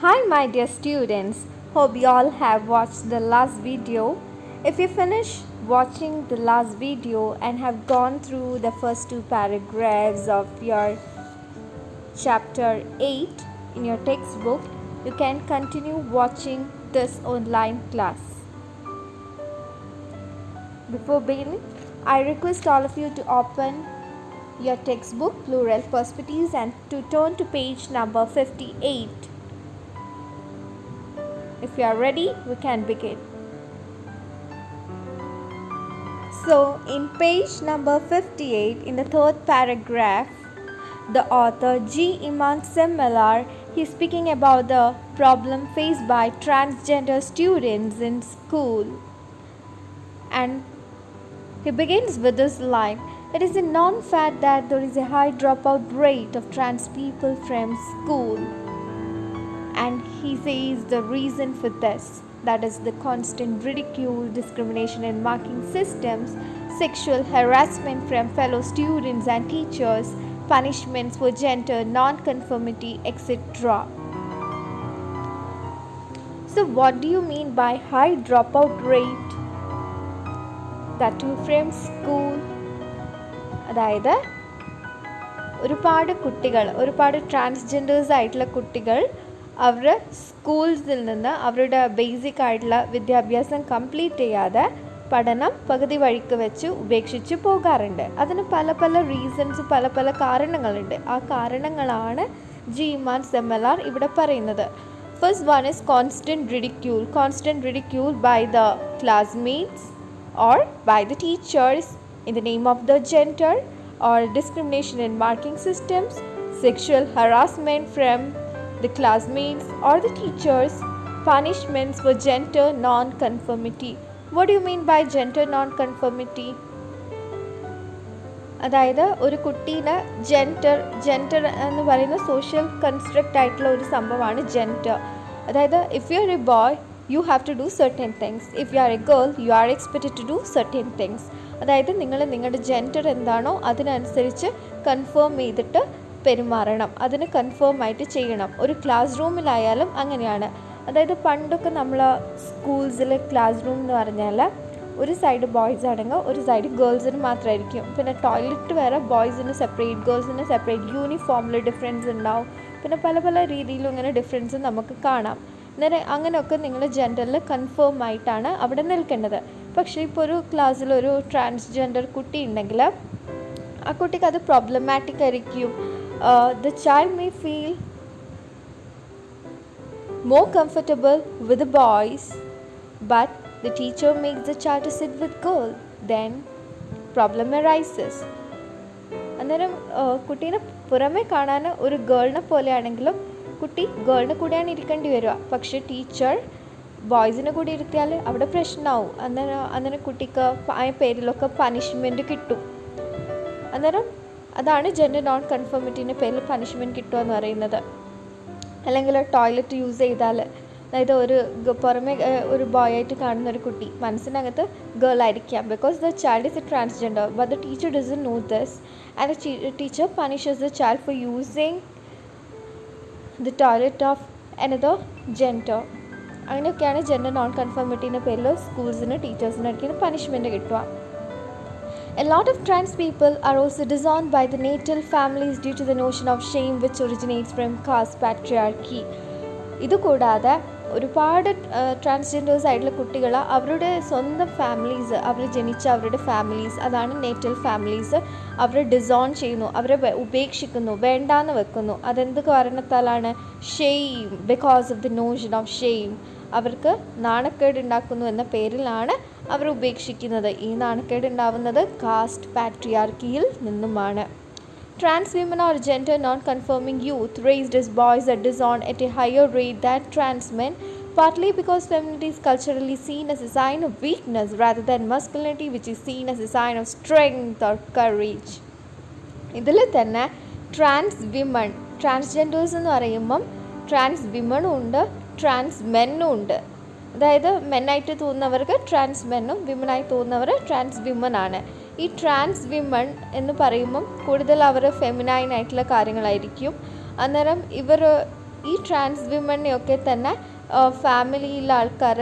Hi my dear students, hope you all have watched the last video. If you finish watching the last video and have gone through the first two paragraphs of your chapter 8 in your textbook, you can continue watching this online class. Before beginning, I request all of you to open your textbook Plural Perspectives and to turn to page number 58. If you are ready, we can begin. So, in page number 58, in the third paragraph, the author G. Iman Semmelar, he is speaking about the problem faced by transgender students in school. And he begins with this line: it is a known fact that there is a high dropout rate of trans people from school. And he says the reason for this, that is the constant ridicule, discrimination and marking systems, sexual harassment from fellow students and teachers, punishments for gender non-conformity, etc. So what do you mean by high dropout rate? That too from school. അതായത് ഒരുപാട് transgenders ആയിട്ടുള്ള കുട്ടികൾ അവർ സ്കൂൾസിൽ നിന്ന് അവരുടെ basic ആയിട്ടുള്ള വിദ്യാഭ്യാസം complete ചെയ്യാതെ പഠനം പകുതി വഴിക്ക് വെച്ച് ഉപേക്ഷിച്ച് പോകാറുണ്ട്. അതിന് പല റീസൺസ് പല കാരണങ്ങളുണ്ട്. ആ കാരണങ്ങളാണ് ജി ഇമാൻ സെമ്മലാർ ഇവിടെ പറയുന്നത്. First one is constant ridicule by the classmates or by the teachers in the name of the gender, or discrimination in marking systems, sexual harassment from the classmates or the teachers, punishments for gender non-conformity. What do you mean by gender non-conformity? അതായത് ഒരു കുട്ടീനെ gender എന്ന് പറയുന്ന social construct ആയിട്ടുള്ള ഒരു സംഭവമാണ് gender. അതായത് if you are A boy you have to do certain things. If you are a girl, you are expected to do certain things. അതായത് നിങ്ങൾ നിങ്ങളുടെ ജെൻഡർ എന്താണോ അതിനനുസരിച്ച് കൺഫേം ചെയ്തിട്ട് പെരുമാറണം, അതിന് കൺഫേം ആയിട്ട് ചെയ്യണം. ഒരു ക്ലാസ് റൂമിലായാലും അങ്ങനെയാണ്. അതായത് പണ്ടൊക്കെ നമ്മൾ സ്കൂൾസിൽ ക്ലാസ് റൂം എന്ന് പറഞ്ഞാൽ ഒരു സൈഡ് ബോയ്സ് ആണെങ്കിൽ ഒരു സൈഡ് ഗേൾസിന് മാത്രമായിരിക്കും. പിന്നെ ടോയ്ലറ്റ് വേറെ, ബോയ്സിന് സെപ്പറേറ്റ്, ഗേൾസിന് സെപ്പറേറ്റ്, യൂണിഫോമിൽ ഡിഫറൻസ് ഉണ്ടാവും. പിന്നെ പല രീതിയിലും ഇങ്ങനെ ഡിഫറൻസ് നമുക്ക് കാണാം. അങ്ങനെയൊക്കെ നിങ്ങൾ ജെൻഡറിൽ കൺഫേം ആയിട്ടാണ് അവിടെ നിൽക്കേണ്ടത്. പക്ഷേ ഇപ്പോൾ ഒരു ക്ലാസ്സിൽ ഒരു ട്രാൻസ്ജെൻഡർ കുട്ടി ഉണ്ടെങ്കിൽ ആ കുട്ടിക്ക് അത് പ്രോബ്ലമാറ്റിക് ആയിരിക്കും. The child may feel more comfortable with the boys, but the teacher makes the child to sit with girl, then problem arises. അന്നേരം കുട്ടീനെ പുറമെ കാണാൻ ഒരു ഗേളിനെ പോലെയാണെങ്കിലും കുട്ടി ഗേളിന് കൂടെയാണ് ഇരിക്കേണ്ടി വരിക. പക്ഷേ ടീച്ചർ ബോയ്സിനെ കൂടി ഇരുത്തിയാൽ അവിടെ പ്രശ്നമാവും. അന്നേരം കുട്ടിക്ക് ആ പേരിലൊക്കെ പണിഷ്മെൻറ്റ് കിട്ടും. അന്നേരം അതാണ് ജെൻഡർ നോൺ കൺഫോമിറ്റീൻ്റെ പേരിൽ പണിഷ്മെൻറ്റ് കിട്ടുക എന്ന് പറയുന്നത്. അല്ലെങ്കിൽ ടോയ്ലറ്റ് യൂസ് ചെയ്താൽ, അതായത് പുറമെ ഒരു ബോയ് ആയിട്ട് കാണുന്ന ഒരു കുട്ടി മനസ്സിനകത്ത് ഗേൾ ആയിരിക്കാം, because the child is a transgender, but the teacher doesn't know this and the teacher punishes the child for using the toilet of another gender. അങ്ങനെയൊക്കെയാണ് ജെൻഡർ നോൺ കൺഫോമിറ്റീൻ്റെ പേരിൽ സ്കൂൾസിന് ടീച്ചേഴ്സിനൊക്കെ പണിഷ്മെൻറ്റ് കിട്ടുക. A lot of trans people are also disowned by the natal families due to the notion of shame which originates from caste patriarchy. ഇതുകൂടാതെ ഒരുപാട് transgenders ആയിട്ടുള്ള കുട്ടികൾ അവരുടെ സ്വന്തം ഫാമിലീസ്, അവർ ജനിച്ച അവരുടെ ഫാമിലീസ്, അതാണ് നേറ്റൽ ഫാമിലീസ്, അവരെ ഡിസോൺ ചെയ്യുന്നു, അവരെ ഉപേക്ഷിക്കുന്നു, വേണ്ടാന്ന് വെക്കുന്നു. അതെന്ത് കാരണത്താലാണ്? Shame, because of the Notion of shame. അവർക്ക് നാണക്കേട് ഉണ്ടാക്കുന്നു എന്ന പേരിലാണ് അവർ ഉപേക്ഷിക്കുന്നത്. ഈ നാണക്കേട് ഉണ്ടാവുന്നത് കാസ്റ്റ് പാട്രിയാർക്കിയിൽ നിന്നുമാണ്. Trans women or gender non-conforming youth raised as boys are disowned at a higher rate than trans men, partly because femininity is culturally seen as a sign of weakness rather than masculinity, which is seen as a sign of strength or courage. ഇതിൽ തന്നെ transgenders എന്ന് പറയുമ്പം trans വിമണും ഉണ്ട്, trans മെന്നും ഉണ്ട്. അതായത് മെന്നായിട്ട് തോന്നുന്നവർക്ക് trans മെന്നും വിമനായി തോന്നുന്നവർ trans വിമനാണ്. ഈ ട്രാൻസ് വിമൺ എന്ന് പറയുമ്പം കൂടുതൽ അവർ ഫെമിനൈൻ ആയിട്ടുള്ള കാര്യങ്ങളായിരിക്കും. അന്നേരം ഇവർ ഈ ട്രാൻസ് വിമണിനെയൊക്കെ തന്നെ ഫാമിലിയിലെ ആൾക്കാർ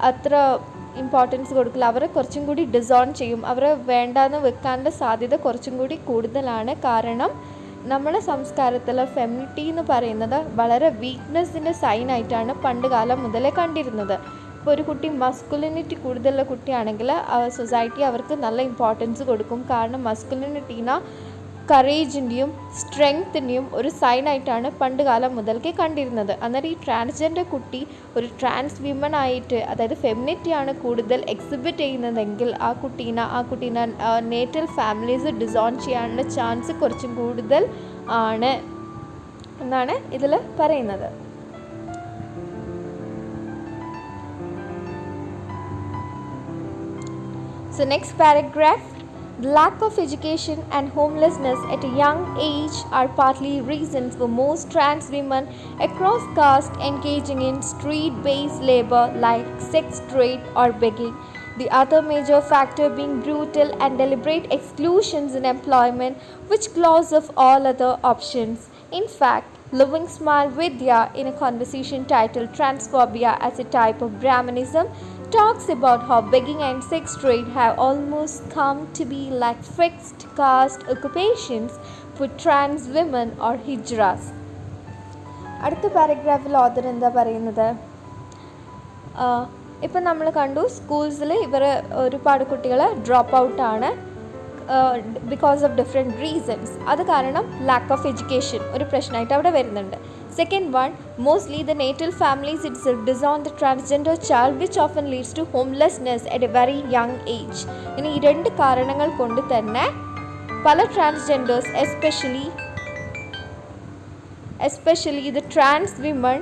അത്ര ഇമ്പോർട്ടൻസ് കൊടുക്കില്ല. അവരെ കുറച്ചും കൂടി ഡിസോൺ ചെയ്യും. അവരെ വേണ്ടാന്ന് വെക്കാനുള്ള സാധ്യത കുറച്ചും കൂടി കൂടുതലാണ്. കാരണം നമ്മളെ സംസ്കാരത്തിൽ ഫെമിനിറ്റി എന്ന് പറയുന്നത് വളരെ വീക്ക്നെസ്സിൻ്റെ സൈനായിട്ടാണ് പണ്ട് കാലം മുതലേ കണ്ടിരുന്നത്. ഇപ്പോൾ ഒരു കുട്ടി മസ്കുലിനിറ്റി കൂടുതലുള്ള കുട്ടിയാണെങ്കിൽ സൊസൈറ്റി അവർക്ക് നല്ല ഇമ്പോർട്ടൻസ് കൊടുക്കും. കാരണം മസ്കുലിനിറ്റീനെ കറേജിൻ്റെയും സ്ട്രെങ്ത്തിൻ്റെയും ഒരു സൈനായിട്ടാണ് പണ്ട് കാലം മുതൽക്കേ കണ്ടിരുന്നത്. അന്നേരം ഈ ട്രാൻസ്ജെൻഡർ കുട്ടി ഒരു ട്രാൻസ് വിമൺ ആയിട്ട്, അതായത് ഫെമിനിറ്റിയാണ് കൂടുതൽ എക്സിബിറ്റ് ചെയ്യുന്നതെങ്കിൽ ആ കുട്ടീനെ നേറ്റൽ ഫാമിലീസ് ഡിസോൺ ചെയ്യാനുള്ള ചാൻസ് കുറച്ചും കൂടുതൽ ആണ് എന്നാണ് ഇതിൽ പറയുന്നത്. So next paragraph, the lack of education and homelessness at a young age are partly reasons for most trans women across caste engaging in street-based labor like sex trade or begging. The other major factor being brutal and deliberate exclusions in employment, which close off all other options. In fact, Living Smile Vidya, in a conversation titled Transphobia as a Type of Brahmanism, talks about how begging and sex trade have almost come to be like fixed caste occupations for trans women or hijras. അടുത്ത പാരഗ്രാഫിൽ author എന്താ പറയുന്നത്, ഇപ്പം നമ്മൾ കണ്ടു സ്കൂൾസിൽ ഒരുപാട് കുട്ടികൾ drop ഔട്ടാണ് ബിക്കോസ് ഓഫ് ഡിഫറെൻറ്റ് റീസൺസ്. അത് കാരണം ലാക്ക് ഓഫ് എഡ്യൂക്കേഷൻ ഒരു പ്രശ്നമായിട്ട് അവിടെ വരുന്നുണ്ട്. Second one, mostly the natal families itself disown the transgender child, which often leads to homelessness at a very young age. ഇനി ഈ രണ്ട് കാരണങ്ങൾ കൊണ്ട് തന്നെ പല transgenders especially the trans women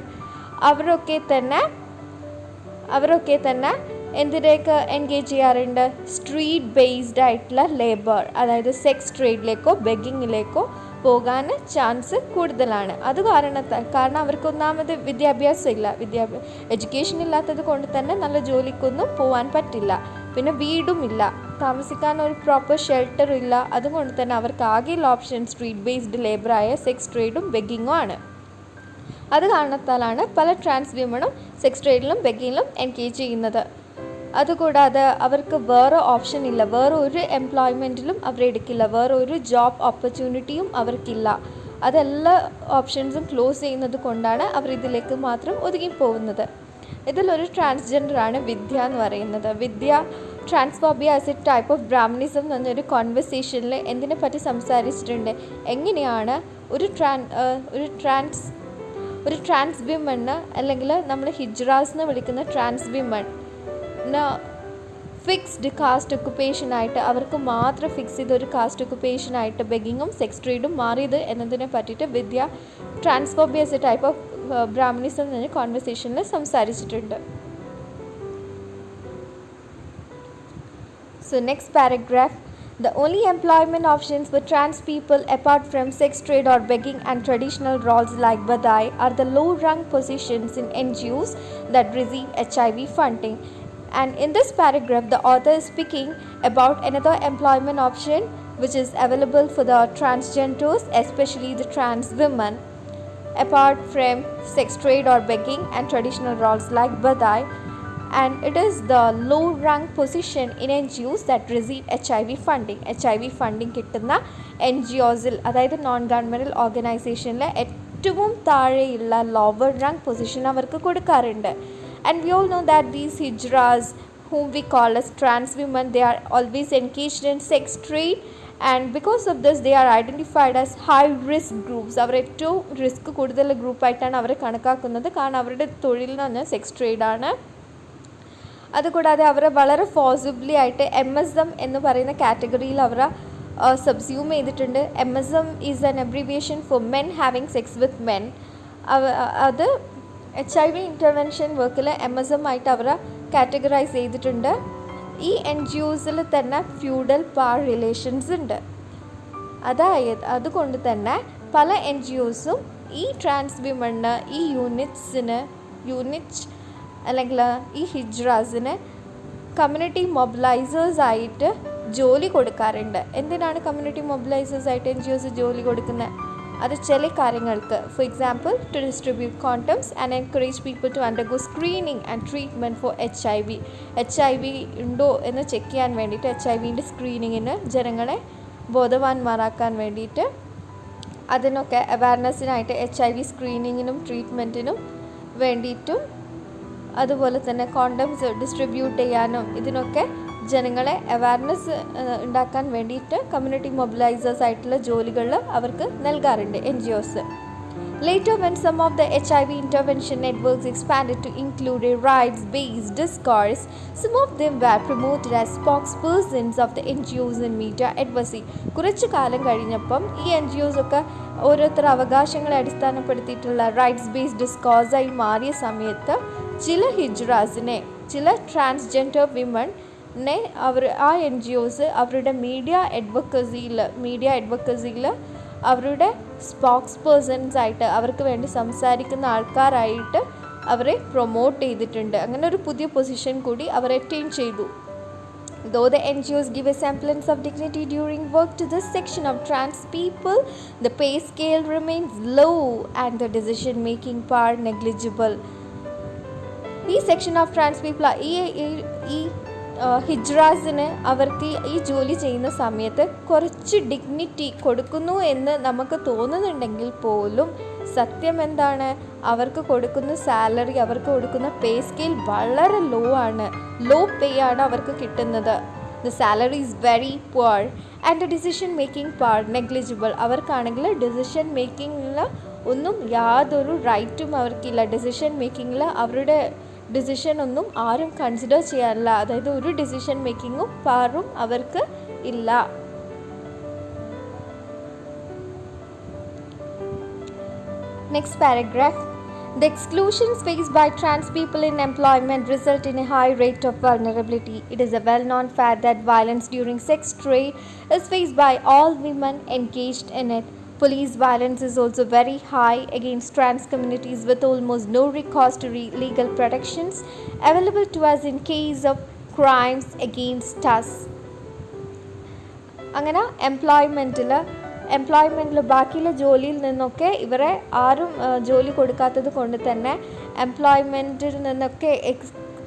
അവരൊക്കെ തന്നെ എന്തിനേക്ക് എൻഗേജ് ചെയ്യാറുണ്ട്, സ്ട്രീറ്റ് ബേസ്ഡ് ആയിട്ടുള്ള ലേബർ, അതായത് സെക്സ് ട്രേഡിലേക്കോ ബെഗിങ്ങിലേക്കോ പോകാൻ ചാൻസ് കൂടുതലാണ്. അത് കാരണം അവർക്ക് ഒന്നാമത് വിദ്യാഭ്യാസം ഇല്ല, എഡ്യൂക്കേഷൻ ഇല്ലാത്തത് കൊണ്ട് തന്നെ നല്ല ജോലിക്കൊന്നും പോകാൻ പറ്റില്ല. പിന്നെ വീടുമില്ല, താമസിക്കാൻ ഒരു പ്രോപ്പർ ഷെൽട്ടർ ഇല്ല. അതുകൊണ്ട് തന്നെ അവർക്ക് ആകെയുള്ള ഓപ്ഷൻ സ്ട്രീറ്റ് ബേസ്ഡ് ലേബറായ സെക്സ് ട്രേഡും ബെഗിങ്ങും ആണ്. അത് കാരണത്താലാണ് പല ട്രാൻസ് വിമണും സെക്സ് ട്രേഡിലും ബെഗിങ്ങിലും എൻഗേജ് ചെയ്യുന്നത്. അതുകൂടാതെ അവർക്ക് വേറെ ഓപ്ഷൻ ഇല്ല, വേറെ ഒരു എംപ്ലോയ്മെൻറ്റിലും അവരെടുക്കില്ല, വേറെ ഒരു ജോബ് ഓപ്പർച്യൂണിറ്റിയും അവർക്കില്ല. അതെല്ലാ ഓപ്ഷൻസും ക്ലോസ് ചെയ്യുന്നത് കൊണ്ടാണ് അവർ ഇതിലേക്ക് മാത്രം ഒതുങ്ങിപ്പോകുന്നത്. ഇതിലൊരു ട്രാൻസ്ജെൻഡറാണ് വിദ്യ എന്ന് പറയുന്നത്. Vidya transphobia as a type of Brahmanism എന്ന് പറഞ്ഞൊരു കോൺവെർസേഷനിൽ എന്തിനെ പറ്റി സംസാരിച്ചിട്ടുണ്ട്, എങ്ങനെയാണ് ഒരു ട്രാൻസ് വിമണ് അല്ലെങ്കിൽ നമ്മൾ ഹിജ്റാസ് എന്ന് വിളിക്കുന്ന ട്രാൻസ് വിമൺ ഫിക്സ്ഡ് കാസ്റ്റ് ഒക്കുപ്പേഷനായിട്ട്, അവർക്ക് മാത്രം ഫിക്സ് ചെയ്തൊരു കാസ്റ്റ് ഒക്കുപ്പേഷനായിട്ട് ബെഗിങ്ങും സെക്സ് ട്രേഡും മാറിയത് എന്നതിനെ പറ്റിയിട്ട് Vidya transphobia as a type of Brahmanism എന്ന കോൺവെർസേഷനിൽ സംസാരിച്ചിട്ടുണ്ട്. So next paragraph, the only employment options for trans people apart from sex trade or begging and traditional roles like badai are the low-rung positions in NGOs that receive HIV funding. And in this paragraph, the author is speaking about another employment option which is available for the transgenders, especially the trans women, apart from sex trade or begging and traditional roles like badai. And it is the low-rung position in NGOs that receive HIV funding. HIV funding കിട്ടുന്ന NGOസിൽ, അതായത് non governmental ഓർഗനൈസേഷനിലെ ഏറ്റവും താഴെയുള്ള lower rank position അവർക്ക് കൊടുക്കാറുണ്ട്. And we all know that these hijras, whom we call as trans women, they are always engaged in sex trade, and because of this they are identified as high risk groups. അവർ ഏറ്റവും risk കൂടുതൽ ഗ്രൂപ്പായിട്ടാണ് അവരെ കണക്കാക്കുന്നത്. കാരണം അവരുടെ തൊഴിൽ എന്ന് പറഞ്ഞാൽ sex ട്രേഡാണ്. അതുകൂടാതെ അവരെ വളരെ ഫോഴ്സിബിളി ആയിട്ട് MSM എന്ന് പറയുന്ന കാറ്റഗറിയിൽ അവരെ സബ്സ്യൂം ചെയ്തിട്ടുണ്ട്. MSM is an abbreviation four men having sex with men. അത് HIV ഇൻ്റർവെൻഷൻ വർക്കിൽ MSM ആയിട്ട് അവരെ കാറ്റഗറൈസ് ചെയ്തിട്ടുണ്ട്. ഈ NGOസിൽ തന്നെ ഫ്യൂഡൽ പവർ റിലേഷൻസ് ഉണ്ട്. അതുകൊണ്ട് തന്നെ പല NGOസും ഈ ട്രാൻസ് വിമണ്, ഈ യൂണിറ്റ് അല്ലെങ്കിൽ ഈ ഹിജ്റാസിന് കമ്മ്യൂണിറ്റി മൊബിലൈസേഴ്സായിട്ട് ജോലി കൊടുക്കാറുണ്ട്. എന്തിനാണ് കമ്മ്യൂണിറ്റി മൊബിലൈസേഴ്സായിട്ട് NGOസ് ജോലി കൊടുക്കുന്നത്? അത് ചില കാര്യങ്ങൾക്ക്, for example to distribute condoms and encourage people to undergo screening and treatment for H I V ഉണ്ടോ എന്ന് ചെക്ക് ചെയ്യാൻ വേണ്ടിയിട്ട് HIV സ്ക്രീനിങ്ങിന് ജനങ്ങളെ ബോധവാന്മാരാക്കാൻ വേണ്ടിയിട്ട് അതിനൊക്കെ അവയർനെസ്സിനായിട്ട് HIV സ്ക്രീനിങ്ങിനും ട്രീറ്റ്മെൻറ്റിനും വേണ്ടിയിട്ടും അതുപോലെ തന്നെ കോണ്ടംസ് ഡിസ്ട്രിബ്യൂട്ട് ചെയ്യാനും ഇതിനൊക്കെ ജനങ്ങളെ അവയർനെസ് ഉണ്ടാക്കാൻ വേണ്ടിയിട്ട് കമ്മ്യൂണിറ്റി മൊബിലൈസേഴ്സ് ആയിട്ടുള്ള ജോലികൾ അവർക്ക് നൽകാറുണ്ട് NGOs. Later, when some of the HIV intervention networks expanded to include a rights-based discourse, some of them were promoted as spokespersons of the NGOs in media advocacy. കുറച്ച് കാലം കഴിഞ്ഞപ്പം ഈ NGOs ഒക്കെ ഓരോരുത്തർ അവകാശങ്ങളെ അടിസ്ഥാനപ്പെടുത്തിയിട്ടുള്ള റൈറ്റ്സ് ബേസ്ഡ് ഡിസ്കോഴ്സായി മാറിയ സമയത്ത് ചില ഹിജ്റാസിനെ, ചില ട്രാൻസ്ജെൻഡർ വിമനെ ആ NGOs അവരുടെ മീഡിയ അഡ്വക്കസിയിൽ അവരുടെ സ്പോക്സ് പേഴ്സൺസ് ആയിട്ട്, അവർക്ക് വേണ്ടി സംസാരിക്കുന്ന ആൾക്കാരായിട്ട് അവരെ പ്രൊമോട്ട് ചെയ്തിട്ടുണ്ട്. അങ്ങനെ ഒരു പുതിയ പൊസിഷൻ കൂടി അവർ അറ്റൈൻ ചെയ്തു. Though the NGOs give a semblance of dignity during work to this section of trans people, the pay scale remains low and the decision making power negligible. ഈ സെക്ഷൻ ഓഫ് ട്രാൻസ് പീപ്പിൾ ഈ ഹിജ്റാസിന് അവർക്ക് ഈ ജോലി ചെയ്യുന്ന സമയത്ത് കുറച്ച് dignity കൊടുക്കുന്നു എന്ന് നമുക്ക് തോന്നുന്നുണ്ടെങ്കിൽ പോലും സത്യം എന്താണ്, അവർക്ക് കൊടുക്കുന്ന സാലറി, അവർക്ക് കൊടുക്കുന്ന പേ സ്കെയിൽ വളരെ ലോ പേ ആണ് അവർക്ക് കിട്ടുന്നത്. The salary is very poor and the decision making power negligible. അവർക്കാണെങ്കിൽ ഡിസിഷൻ മേക്കിങ്ങിൽ ഒന്നും യാതൊരു റൈറ്റും അവർക്കില്ല. ഡിസിഷൻ മേക്കിങ്ങിൽ അവരുടെ ഡിസിഷൻ ഒന്നും ആരും കൺസിഡർ ചെയ്യാറില്ല. അതായത് ഒരു ഡിസിഷൻ മേക്കിങ്ങും പവറും അവർക്ക് ഇല്ല. Next paragraph. The exclusions faced by trans people in employment result in a high rate of vulnerability. It is a well-known fact that violence during sex trade is faced by all women engaged in it. Police violence is also very high against trans communities, with almost no recourse to legal protections available to us in case of crimes against us. അങ്ങനെ എംപ്ലോയ്മെൻറ്റിൽ ബാക്കിയുള്ള ജോലിയിൽ നിന്നൊക്കെ ഇവരെ ആരും ജോലി കൊടുക്കാത്തത് കൊണ്ട് തന്നെ എംപ്ലോയ്മെൻറ്റിൽ നിന്നൊക്കെ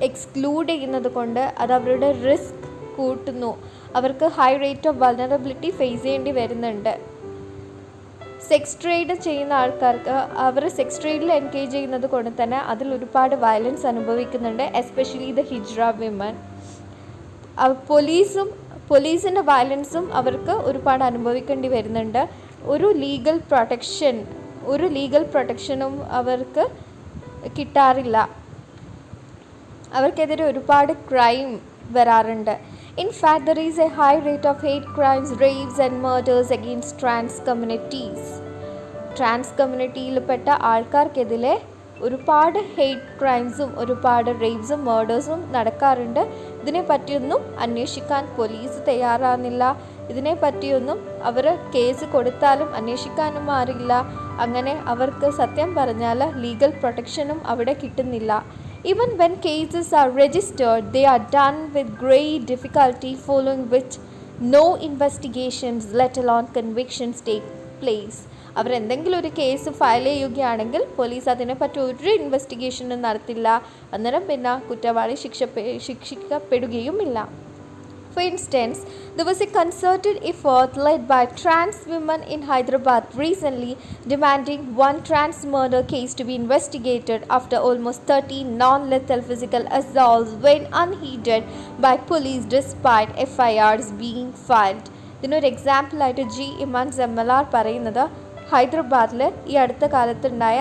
എക്സ്ക്ലൂഡ് ചെയ്യുന്നത് കൊണ്ട് അത് അവരുടെ റിസ്ക് കൂട്ടുന്നു. അവർക്ക് high rate of vulnerability face ചെയ്യേണ്ടി വരുന്നുണ്ട്. സെക്സ് ട്രേഡ് ചെയ്യുന്ന ആൾക്കാർക്ക് അവർ സെക്സ് ട്രേഡിൽ എൻഗേജ് ചെയ്യുന്നത് കൊണ്ട് തന്നെ അതിൽ ഒരുപാട് വയലൻസ് അനുഭവിക്കുന്നുണ്ട്, എസ്പെഷ്യലി ദ ഹിജ്റ വിമൻ. പോലീസിൻ്റെ വയലൻസും അവർക്ക് ഒരുപാട് അനുഭവിക്കേണ്ടി വരുന്നുണ്ട്. ഒരു ലീഗൽ പ്രൊട്ടക്ഷനും അവർക്ക് കിട്ടാറില്ല. അവർക്കെതിരെ ഒരുപാട് ക്രൈം വരാറുണ്ട്. In fact, there is a high rate of hate crimes, rapes and murders against trans communities. Trans കമ്മ്യൂണിറ്റിയിൽപ്പെട്ട ആൾക്കാർക്കെതിരെ ഒരുപാട് ഹെയ്റ്റ് ക്രൈംസും ഒരുപാട് റേപ്സും മേർഡേഴ്സും നടക്കാറുണ്ട്. ഇതിനെപ്പറ്റിയൊന്നും അന്വേഷിക്കാൻ പോലീസ് തയ്യാറാകുന്നില്ല. ഇതിനെപ്പറ്റിയൊന്നും അവർ കേസ് കൊടുത്താലും അന്വേഷിക്കാനും ആരില്ല. അങ്ങനെ അവർക്ക് സത്യം പറഞ്ഞാൽ ലീഗൽ പ്രൊട്ടക്ഷനും അവിടെ കിട്ടുന്നില്ല. Even when cases are registered, they are done with great difficulty, following which no investigations, let alone convictions, take place. അവർ എന്തെങ്കിലും ഒരു കേസ് ഫയൽ ചെയ്യുകയാണെങ്കിൽ പോലീസ് അതിനെപ്പറ്റി ഒരു ഇൻവെസ്റ്റിഗേഷനും നടത്തില്ല. അന്നേരം പിന്നെ കുറ്റവാളി ശിക്ഷിക്കപ്പെടുകയുമില്ല. For instance, there was a concerted effort led by trans women in Hyderabad recently demanding one trans murder case to be investigated after almost 30 non-lethal physical assaults went unheeded by police despite FIRs being filed. ഇതിനൊരു എക്സാമ്പിളായിട്ട് ഇമാൻ ജമ്മലാർ പറയുന്നത് ഹൈദരാബാദിൽ ഈ അടുത്ത കാലത്തുണ്ടായ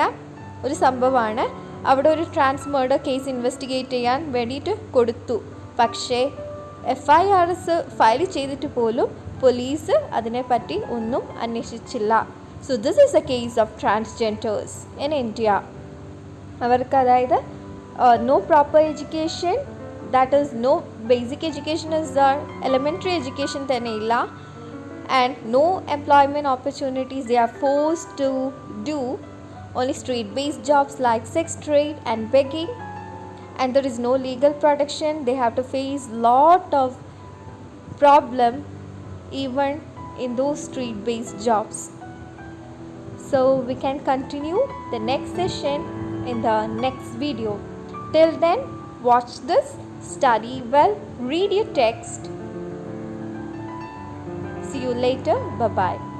ഒരു സംഭവമാണ്. അവിടെ ഒരു trans murder case investigate ചെയ്യാൻ വേണ്ടിയിട്ട് കൊടുത്തു. പക്ഷേ FIRs ഫയൽ ചെയ്തിട്ട് പോലും പോലീസ് അതിനെപ്പറ്റി ഒന്നും അന്വേഷിച്ചില്ല. So this is a case of transgenders in India. അവർക്ക് അതായത് no proper education, that is no basic education is elementary education തന്നെ ഇല്ല. And no employment opportunities. They are forced to do only street-based jobs like sex trade and begging, and there is no legal protection. They have to face lot of problem even in those street-based jobs. So we can continue the next session in the next video. Till then, watch this, study well, read your text. See you later. Bye bye.